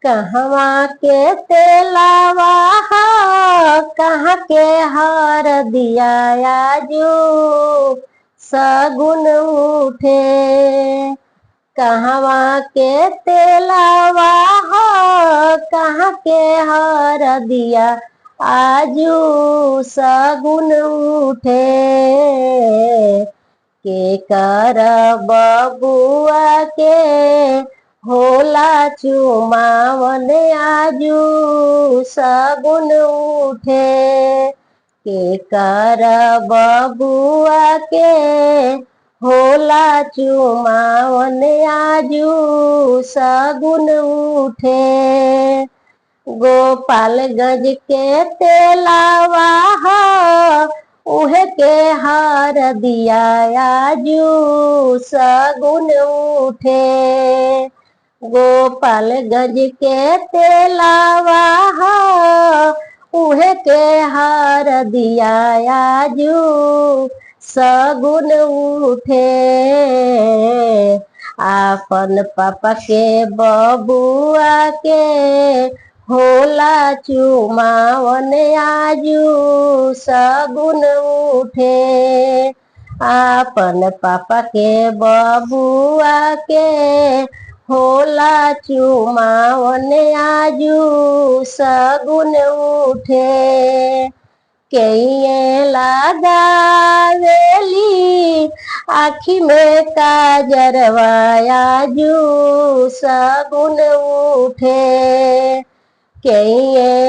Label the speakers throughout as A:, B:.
A: कहवा के तेलावा कहाँ के हार दिया आजू सगुन उठे। कहवा के तेलावा कहाँ के हार दिया आजू सगुन उठे। के कर बबुआ के होला चुमावन आजू सगुन उठे। के कर बबुआ के होला चुमावन आजू सगुन उठे। गोपालगंज के तेलावा उहे के हार दिया आजू सगुन उठे। गोपालगंज के तेलावा उहे के हार दिया आजू सगुन उठे। आपन पापा के बबुआ के होला चुमावन आजू सगुन उठे। आपन पापा के बबुआ के होला चुमावन आजू सगुन उठे। के लगावेली आखी में काजरवा आजू सगुन उठे। के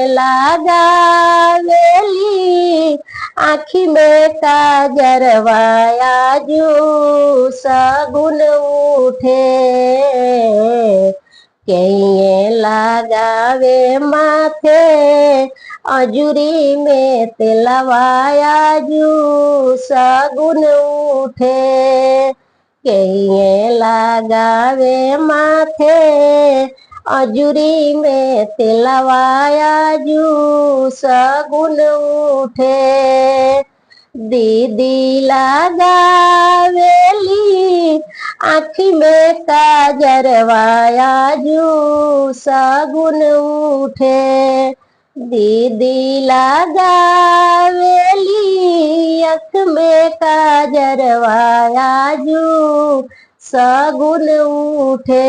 A: लगावेली आखी में काजरवा आजू सगुन उठे। के लगावे माथे अजूरी में तेलवा आजू सगुन उठे। के लगावे माथे अजूरी में तेलवा आजू सगुन उठे। दीदी लगावेली आखी में काजरवा आजू सगुन उठे। दीदी लगावेली आँख में काजरवा आजू सगुन उठे।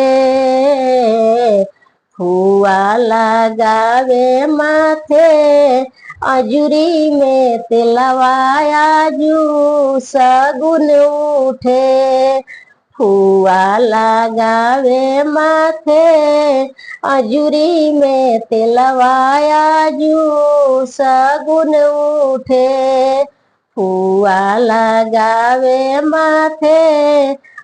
A: फुआ लगावे माथे अजूरी में तेलवा आजू सगुन उठे। फुआ लगावे माथे अजूरी में तेलवा आजू सगुन उठे। फुआ लगावे माथे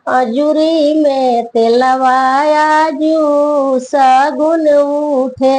A: अजूरी में तेलवा आजू सगुन उठे।